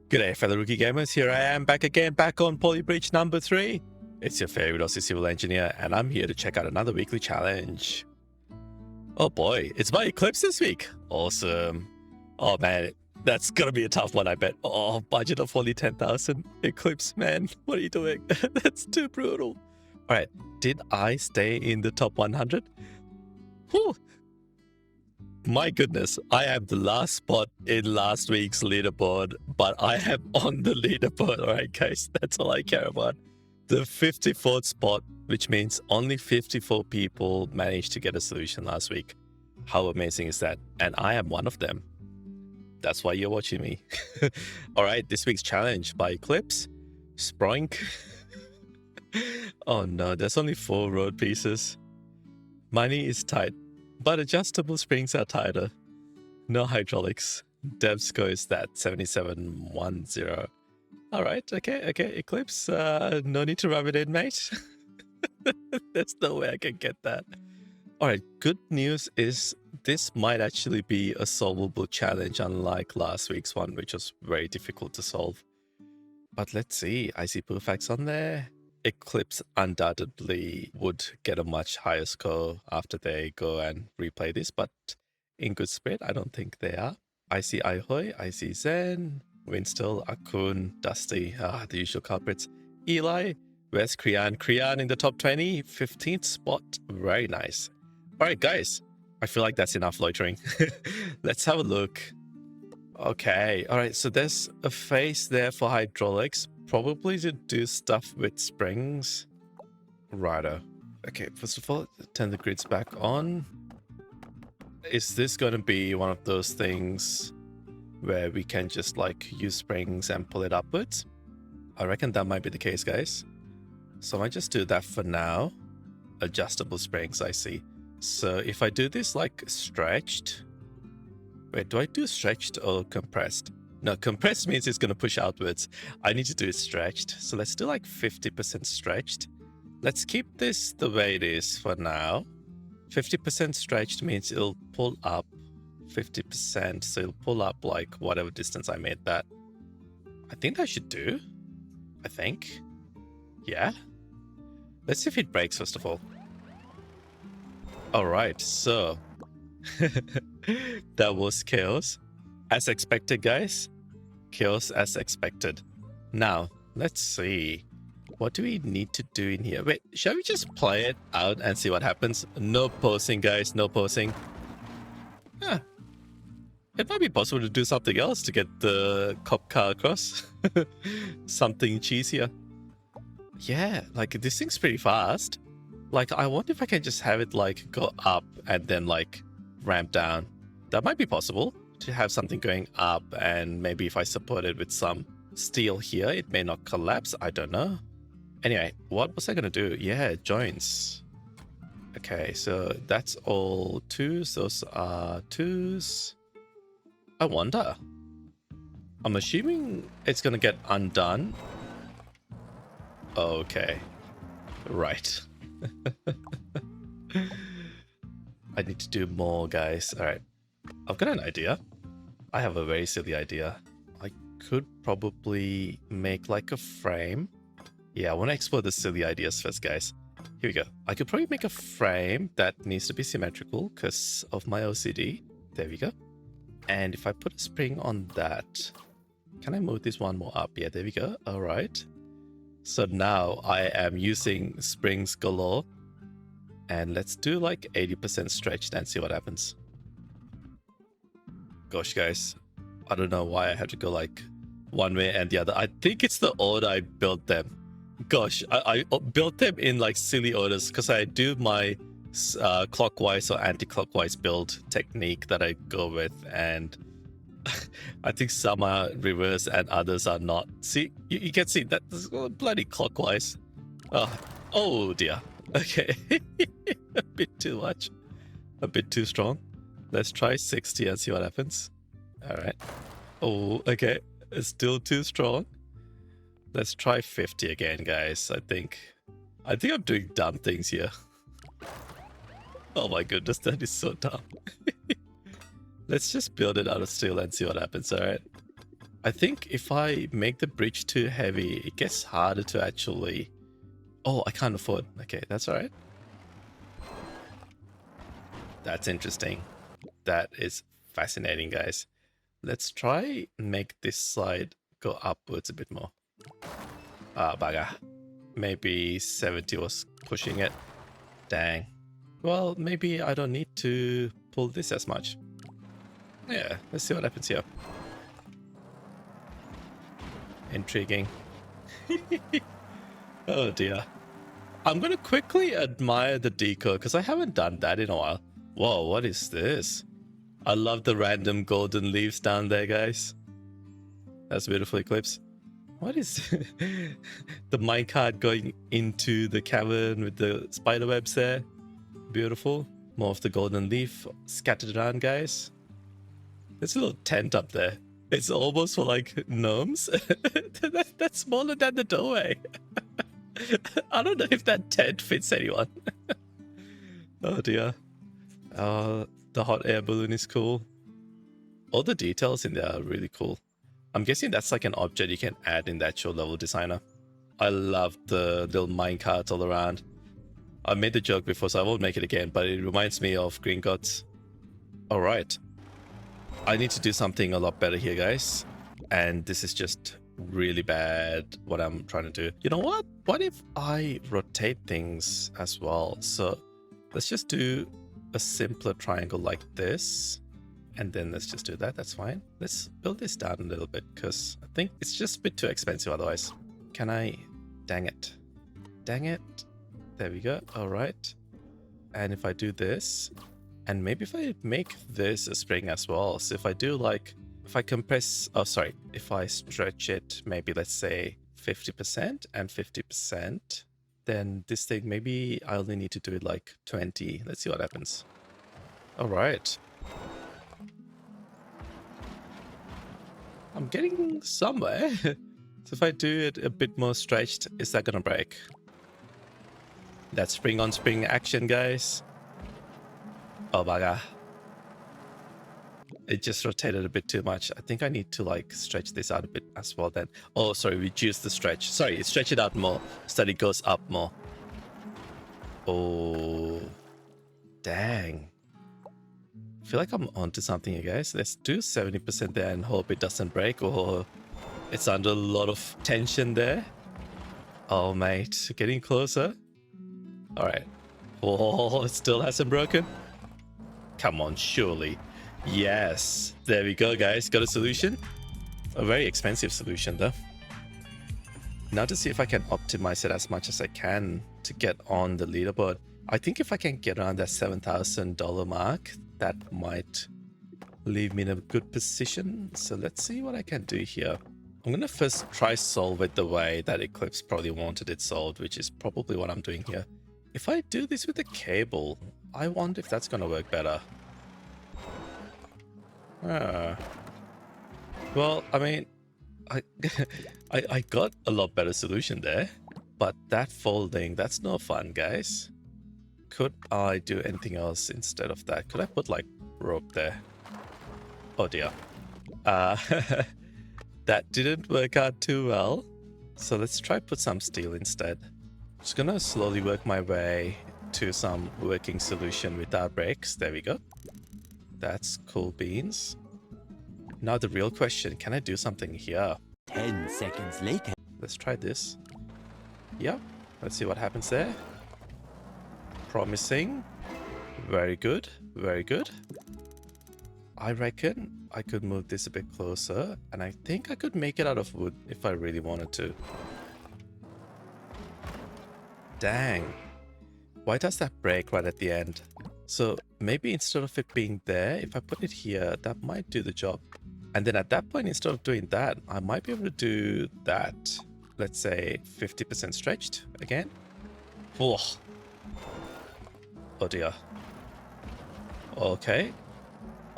G'day fellow rookie gamers, here I am back again, back on polybridge number 3. It's your favorite Aussie civil engineer and I'm here to check out another weekly challenge. Oh boy, it's my Eclipse this week. Awesome. Oh man, that's gonna be a tough one I bet. Oh, budget of only 10,000. Eclipse, man, what are you doing? That's too brutal. Alright, did I stay in the top 100? Whew. My goodness, I am the last spot in last week's leaderboard, but I am on the leaderboard. All right, guys, that's all I care about. The 54th spot, which means only 54 people managed to get a solution last week. How amazing is that? And I am one of them. That's why you're watching me. All right, this week's challenge by Eclipse. Sproink. Oh no, there's only 4 road pieces. Money is tight, but adjustable springs are tighter. No hydraulics. Dev score is that 7710. All right, okay, Eclipse. No need to rub it in, mate. There's no way I can get that. All right, good news is this might actually be a solvable challenge, unlike last week's one, which was very difficult to solve. But let's see. I see Pufaxx on there. Eclipse undoubtedly would get a much higher score after they go and replay this, but in good spirit, I don't think they are. I see Ihoi, I see Zen, Winstill, Akun, Dusty, the usual culprits. Eli, where's Krian? Krian in the top 20, 15th spot. Very nice. All right, guys, I feel like that's enough loitering. Let's have a look. Okay, all right, so there's a face there for hydraulics. Probably to do stuff with springs. Righto. Okay, first of all, turn the grids back on. Is this going to be one of those things where we can just like use springs and pull it upwards? I reckon that might be the case, guys. So I might just do that for now. Adjustable springs, I see. So if I do this like stretched. Wait, do I do stretched or compressed? No, compressed means it's going to push outwards. I need to do it stretched. So let's do like 50% stretched. Let's keep this the way it is for now. 50% stretched means it'll pull up 50%. So it'll pull up like whatever distance I made that. I think that should do. I think. Yeah. Let's see if it breaks first of all. All right, so that was chaos. As expected, guys. Chaos as expected. Now, let's see. What do we need to do in here? Wait, shall we just play it out and see what happens? No posing, guys. No posing. Huh. It might be possible to do something else to get the cop car across. Something cheesier. Yeah, like this thing's pretty fast. Like, I wonder if I can just have it like go up and then like ramp down. That might be possible. To have something going up, and maybe if I support it with some steel here, it may not collapse. I don't know. Anyway, what was I going to do? Yeah, joints. Okay, so that's all 2s. Those are 2s. I wonder. I'm assuming it's going to get undone. Okay. Right. I need to do more, guys. All right. I've got an idea. I have a very silly idea. I could probably make like a frame. Yeah, I want to explore the silly ideas first, guys. Here we go. I could probably make a frame that needs to be symmetrical because of my OCD. There we go. And if I put a spring on that, can I move this one more up? Yeah, there we go. All right. So now I am using springs galore. And let's do like 80% stretched and see what happens. Gosh, guys, I don't know why I had to go like one way and the other. I think it's the order I built them. Gosh, I built them in like silly orders because I do my clockwise or anti-clockwise build technique that I go with. And I think some are reverse and others are not. See, you can see that this is bloody clockwise. Oh dear. Okay. A bit too much. A bit too strong. Let's try 60 and see what happens. All right. Oh, okay. It's still too strong. Let's try 50 again, guys. I think I'm doing dumb things here. Oh my goodness, that is so dumb. Let's just build it out of steel and see what happens, all right? I think if I make the bridge too heavy, it gets harder to actually... Oh, I can't afford. Okay, that's all right. That's interesting. That is fascinating, guys. Let's try make this side go upwards a bit more. Ah, bugger. Maybe 70 was pushing it. Dang. Well, maybe I don't need to pull this as much. Yeah, let's see what happens here. Intriguing. Oh dear. I'm gonna quickly admire the decor because I haven't done that in a while. Whoa, what is this? I love the random golden leaves down there, guys. That's beautiful, Eclipse. What is the minecart going into the cavern with the spider webs there? Beautiful. More of the golden leaf scattered around, guys. There's a little tent up there. It's almost for like gnomes. That's smaller than the doorway. I don't know if that tent fits anyone. Oh dear. The hot air balloon is cool. All the details in there are really cool. I'm guessing that's like an object you can add in the actual level designer. I love the little minecarts all around. I made the joke before, so I won't make it again, but it reminds me of Green Gods. Alright. I need to do something a lot better here, guys. And this is just really bad, what I'm trying to do. You know what? What if I rotate things as well? So let's just do a simpler triangle like this. And then let's just do that. That's fine. Let's build this down a little bit because I think it's just a bit too expensive otherwise. Can I? Dang it. Dang it. There we go. All right. And if I do this, and maybe if I make this a spring as well. So if I do like, if I compress, oh, sorry. If I stretch it, maybe let's say 50% and 50%, then this thing, maybe I only need to do it like 20. Let's see what happens. All right. I'm getting somewhere. So if I do it a bit more stretched, is that gonna break? That's spring on spring action, guys. Oh bugger. It just rotated a bit too much. I think I need to like stretch this out a bit as well then. Oh, sorry, reduce the stretch. Sorry, stretch it out more so that it goes up more. Oh, dang. I feel like I'm onto something here, guys. Let's do 70% there and hope it doesn't break or it's under a lot of tension there. Oh, mate, getting closer. All right. Oh, it still hasn't broken. Come on, surely. Yes. There we go, guys. Got a solution. A very expensive solution, though. Now to see if I can optimize it as much as I can to get on the leaderboard. I think if I can get around that $7,000 mark, that might leave me in a good position. So let's see what I can do here. I'm going to first try solve it the way that Eclipse probably wanted it solved, which is probably what I'm doing here. If I do this with a cable, I wonder if that's going to work better. Well, I mean, I got a lot better solution there, but that folding, that's no fun, guys. Could I do anything else instead of that? Could I put like rope there? Oh dear. That didn't work out too well. So let's try put some steel instead. Just gonna slowly work my way to some working solution without breaks. There we go. That's cool beans. Now the real question, can I do something here? 10 seconds later. Let's try this. Yep. Let's see what happens there. Promising. Very good. Very good. I reckon I could move this a bit closer, and I think I could make it out of wood if I really wanted to. Dang. Why does that break right at the end? So maybe instead of it being there, if I put it here, that might do the job. And then at that point, instead of doing that, I might be able to do that. Let's say 50% stretched again. Oh. Oh dear. Okay.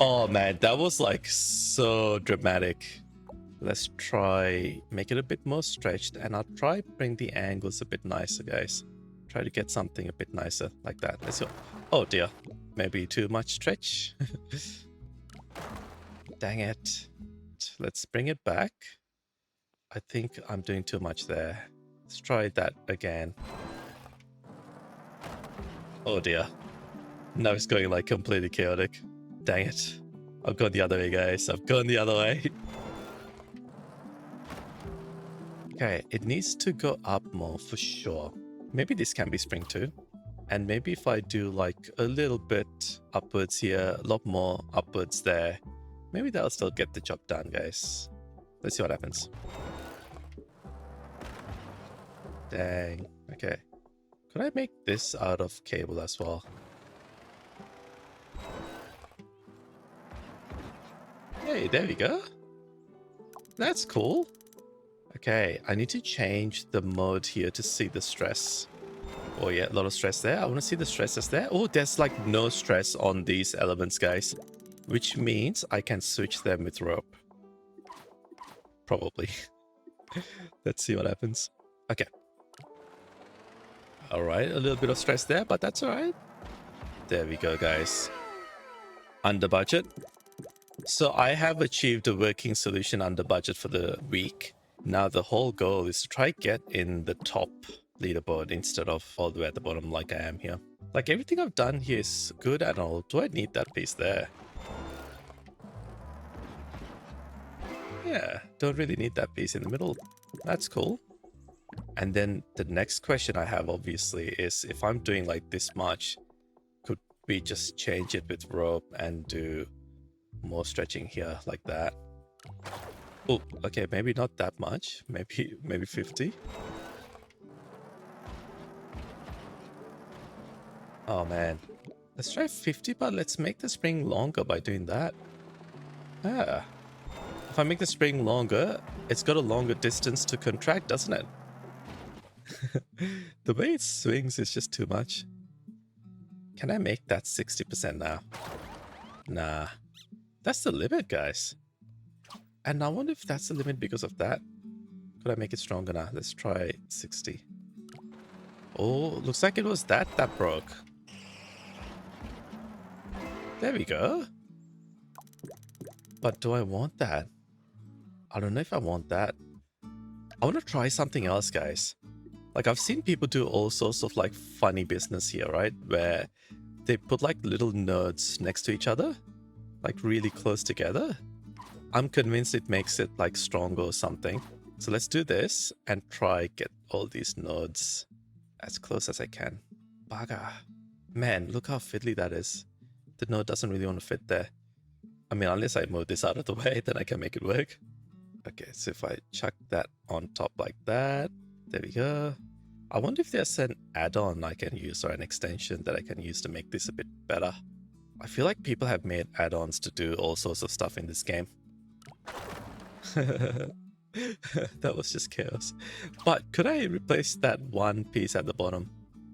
Oh man, that was like so dramatic. Let's try make it a bit more stretched, and I'll try bring the angles a bit nicer, guys. Try to get something a bit nicer like that. Let's go. Oh dear. Maybe too much stretch. Dang it. let's bring it back. I think I'm doing too much there. Let's try that again. Oh dear. Now it's going like completely chaotic. Dang it. I've gone the other way, guys. I've gone the other way. Okay, it needs to go up more for sure. Maybe this can be spring too. And maybe if I do like a little bit upwards here, a lot more upwards there, maybe that'll still get the job done, guys. Let's see what happens. Dang. Okay. Could I make this out of cable as well? Hey, there we go. That's cool. Okay, I need to change the mode here to see the stress. Oh yeah, a lot of stress there. I want to see the stresses there. Oh, there's like no stress on these elements, guys. Which means I can switch them with rope. Probably. Let's see what happens. Okay. Alright, a little bit of stress there, but that's alright. There we go, guys. Under budget. So I have achieved a working solution under budget for the week. Now the whole goal is to try get in the top leaderboard instead of all the way at the bottom like I am here. Like everything I've done here is good and all. Do I need that piece there? Yeah, don't really need that piece in the middle. That's cool. And then the next question I have obviously is if I'm doing like this much, could we just change it with rope and do more stretching here like that? Oh, okay, maybe not that much. Maybe 50. Oh man. Let's try 50, but let's make the spring longer by doing that. Ah. If I make the spring longer, it's got a longer distance to contract, doesn't it? The way it swings is just too much. Can I make that 60% now? Nah. That's the limit, guys. And I wonder if that's the limit because of that. Could I make it stronger now? Let's try 60. Oh, looks like it was that broke. There we go. But do I want that? I don't know if I want that. I want to try something else, guys. Like I've seen people do all sorts of like funny business here, right? Where they put like little nodes next to each other, like really close together. I'm convinced it makes it like stronger or something. So let's do this and try get all these nodes as close as I can. Baga. Man, look how fiddly that is. The node doesn't really want to fit there. I mean, unless I move this out of the way, then I can make it work. Okay, so if I chuck that on top like that, there we go. I wonder if there's an add-on I can use or an extension that I can use to make this a bit better. I feel like people have made add-ons to do all sorts of stuff in this game. That was just chaos. But could I replace that one piece at the bottom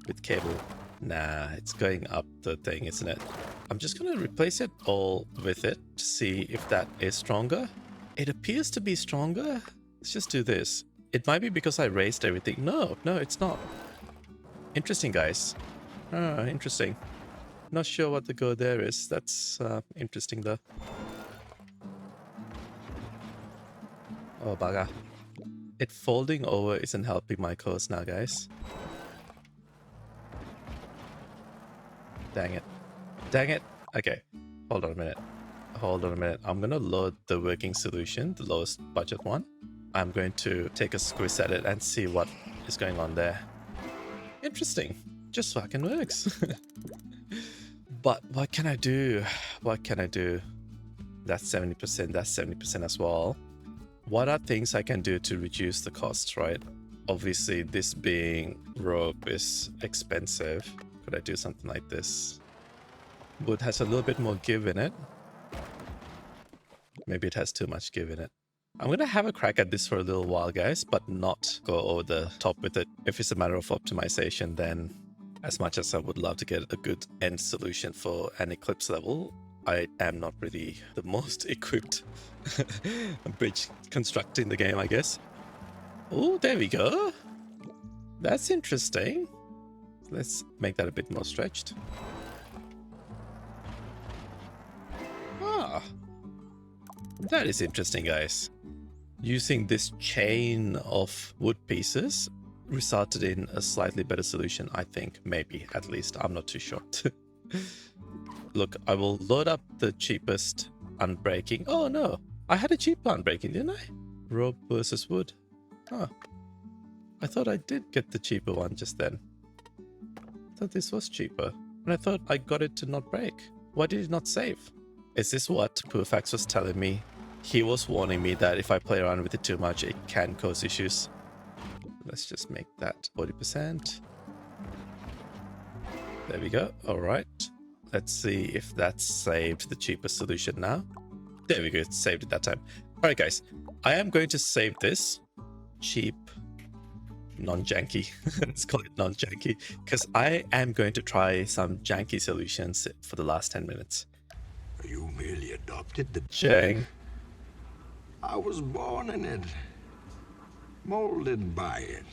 with cable? Nah, it's going up the thing, isn't it? I'm just going to replace it all with it to see if that is stronger. It appears to be stronger. Let's just do this. It might be because I raised everything. No, it's not. Interesting, guys. Interesting. Not sure what the go there is. That's interesting though. Oh, bugger. It folding over isn't helping my cause now, guys. Dang it. Dang it. Okay. Hold on a minute. I'm going to load the working solution, the lowest budget one. I'm going to take a squiz at it and see what is going on there. Interesting. Just fucking works. But what can I do? What can I do? That's 70%. That's 70% as well. What are things I can do to reduce the cost, right? Obviously, this being rope is expensive. Could I do something like this? Wood has a little bit more give in it. Maybe it has too much give in it. I'm going to have a crack at this for a little while, guys, but not go over the top with it. If it's a matter of optimization, then as much as I would love to get a good end solution for an Eclipse level, I am not really the most equipped bridge constructor in the game, I guess. Oh, there we go. That's interesting. Let's make that a bit more stretched. That is interesting, guys. Using this chain of wood pieces resulted in a slightly better solution, I think. Maybe, at least. I'm not too sure. Look, I will load up the cheapest unbreaking. Oh, no. I had a cheap unbreaking, didn't I? Rope versus wood. Huh. I thought I did get the cheaper one just then. I thought this was cheaper. And I thought I got it to not break. Why did it not save? Is this what Pufaxx was telling me? He was warning me that if I play around with it too much, it can cause issues. Let's just make that 40%. There we go. All right. Let's see if that saved the cheapest solution now. There we go. It saved it that time. All right, guys. I am going to save this cheap non-janky. Let's call it non-janky, because I am going to try some janky solutions for the last 10 minutes. You merely adopted the... Jang. I was born in it. Molded by it.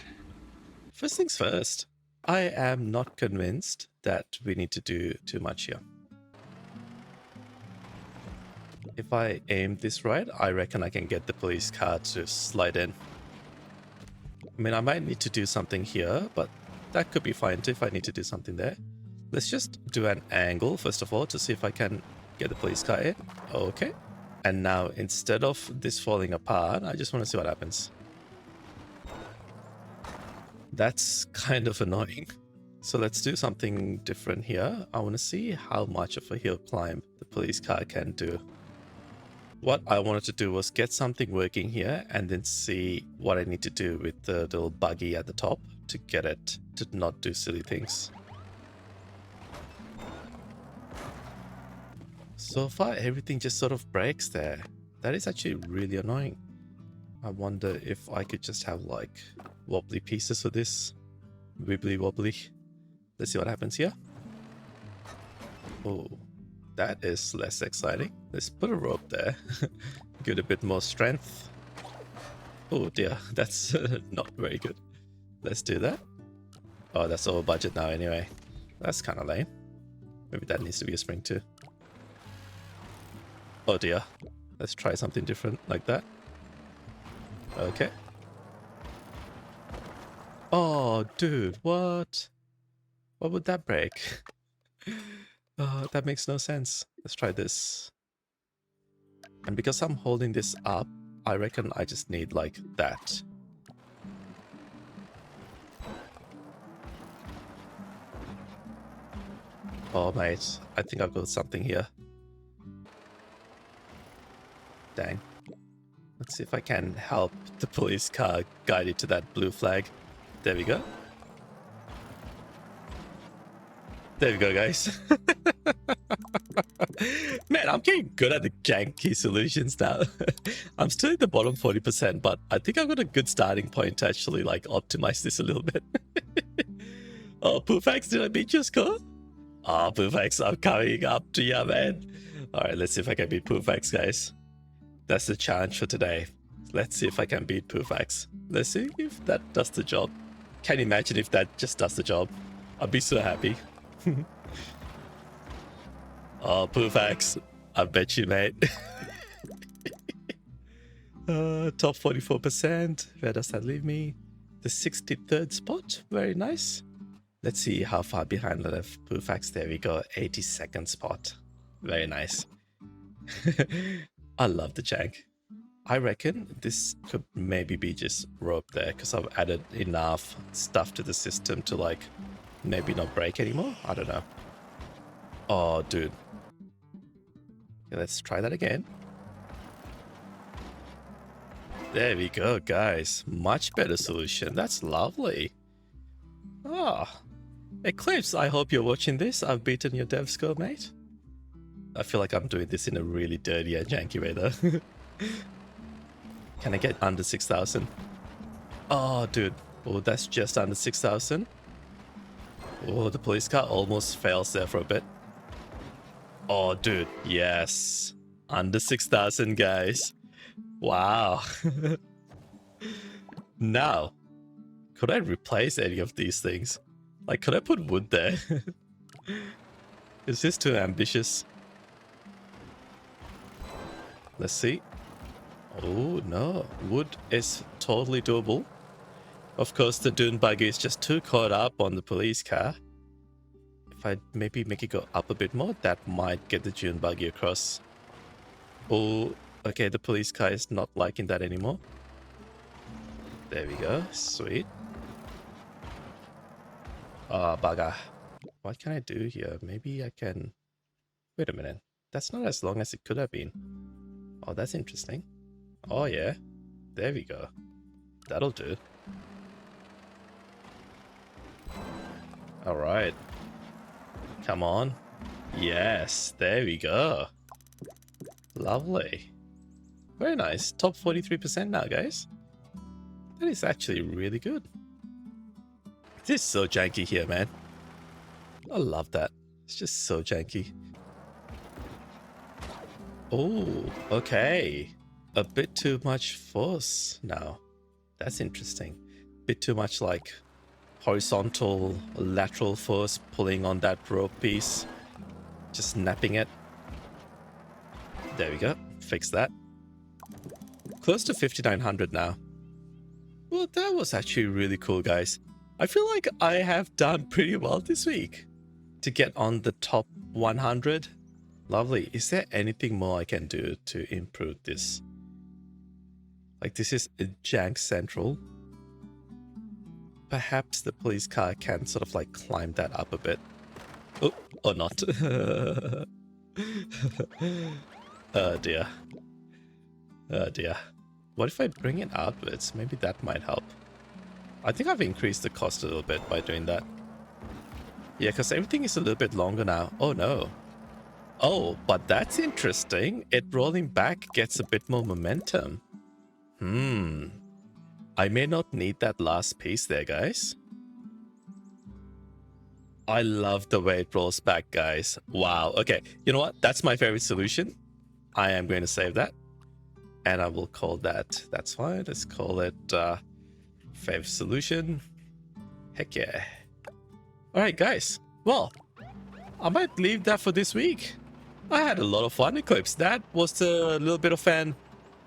First things first, I am not convinced that we need to do too much here. If I aim this right, I reckon I can get the police car to slide in. I mean, I might need to do something here, but that could be fine too if I need to do something there. Let's just do an angle, first of all, to see if I can get the police car in. Okay. And now, instead of this falling apart, I just want to see what happens. That's kind of annoying. So let's do something different here. I want to see how much of a hill climb the police car can do. What I wanted to do was get something working here and then see what I need to do with the little buggy at the top to get it to not do silly things. So far, everything just sort of breaks there. That is actually really annoying. I wonder if I could just have like wobbly pieces for this. Wibbly wobbly. Let's see what happens here. Oh, that is less exciting. Let's put a rope there. Give it a bit more strength. Oh dear, that's not very good. Let's do that. Oh, that's over budget now anyway. That's kind of lame. Maybe that needs to be a spring too. Oh dear. Let's try something different like that. Okay. Oh, dude, what? What would that break? Oh, that makes no sense. Let's try this. And because I'm holding this up, I reckon I just need like that. Oh, mate, I think I've got something here. Dang. Let's see if I can help the police car guide it to that blue flag. There we go. There we go, guys. Man, I'm getting good at the janky solutions now. I'm still at the bottom 40%, but I think I've got a good starting point to actually like optimize this a little bit. Oh, Pufaxx, did I beat your score? Oh, Pufaxx, I'm coming up to you, man. All right, let's see if I can beat Pufaxx, guys. That's the challenge for today. Let's see if I can beat Pufaxx. Let's see if that does the job. Can you imagine if that just does the job? I'd be so happy. Oh, Pufaxx, I bet you, mate. Top 44%. Where does that leave me? The 63rd spot. Very nice. Let's see how far behind I left Pufaxx. There we go. 82nd spot. Very nice. I love the jank. I reckon this could maybe be just rope there because I've added enough stuff to the system to like maybe not break anymore. I don't know. Oh, dude. Okay, let's try that again. There we go, guys. Much better solution. That's lovely. Ah. Eclipse, I hope you're watching this. I've beaten your dev score, mate. I feel like I'm doing this in a really dirty and janky way though. Can I get under 6,000? Oh, dude. Oh, that's just under 6,000. Oh, the police car almost fails there for a bit. Oh, dude. Yes. Under 6,000, guys. Wow. Now, could I replace any of these things? Like, could I put wood there? Is this too ambitious? Let's see. Oh no, wood is totally doable. Of course, the dune buggy is just too caught up on the police car. If I maybe make it go up a bit more, that might get the dune buggy across. Oh, okay, the police car is not liking that anymore. There we go, sweet. Ah, bugger. What can I do here? Maybe I can... Wait a minute. That's not as long as it could have been. Oh, that's interesting. Oh yeah, there we go. That'll do. All right. Come on. Yes, there we go. Lovely. Very nice. Top 43% now, guys. That is actually really good. This is so janky here, man. I love that. It's just so janky. Oh, okay. A bit too much force now. That's interesting. Bit too much like horizontal, lateral force pulling on that rope piece. Just snapping it. There we go. Fix that. Close to 5,900 now. Well, that was actually really cool, guys. I feel like I have done pretty well this week to get on the top 100. Lovely. Is there anything more I can do to improve this? Like, this is a jank central. Perhaps the police car can sort of like climb that up a bit. Oh, or not. Oh dear. Oh dear. What if I bring it outwards? Maybe that might help. I think I've increased the cost a little bit by doing that. Yeah, because everything is a little bit longer now. Oh no. Oh, but that's interesting. It rolling back gets a bit more momentum. I may not need that last piece there, guys. I love the way it rolls back, guys. Wow. Okay, you know what? That's my favorite solution. I am going to save that. And I will call that. That's fine. Let's call it favorite solution. Heck yeah. Alright, guys. Well, I might leave that for this week. I had a lot of fun, Eclipse. That was a little bit of an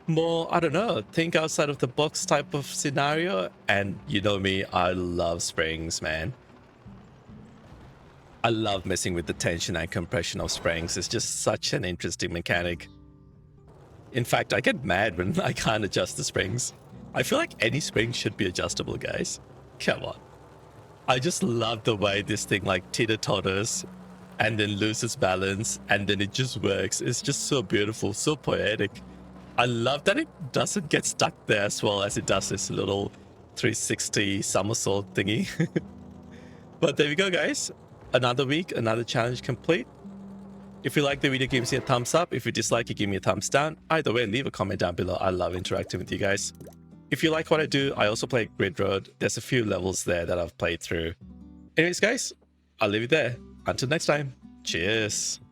more, I don't know, think outside of the box type of scenario. And you know me, I love springs, man. I love messing with the tension and compression of springs. It's just such an interesting mechanic. In fact, I get mad when I can't adjust the springs. I feel like any spring should be adjustable, guys. Come on. I just love the way this thing like teeter-totters and then loses balance and then it just works. It's just so beautiful, so poetic. I love that it doesn't get stuck there as well as it does this little 360 somersault thingy. But there we go, guys. Another week, another challenge complete. If you like the video, give me a thumbs up. If you dislike it, give me a thumbs down. Either way, leave a comment down below. I love interacting with you guys. If you like what I do, I also play Grid Road. There's a few levels there that I've played through. Anyways, guys, I'll leave it there. Until next time, cheers.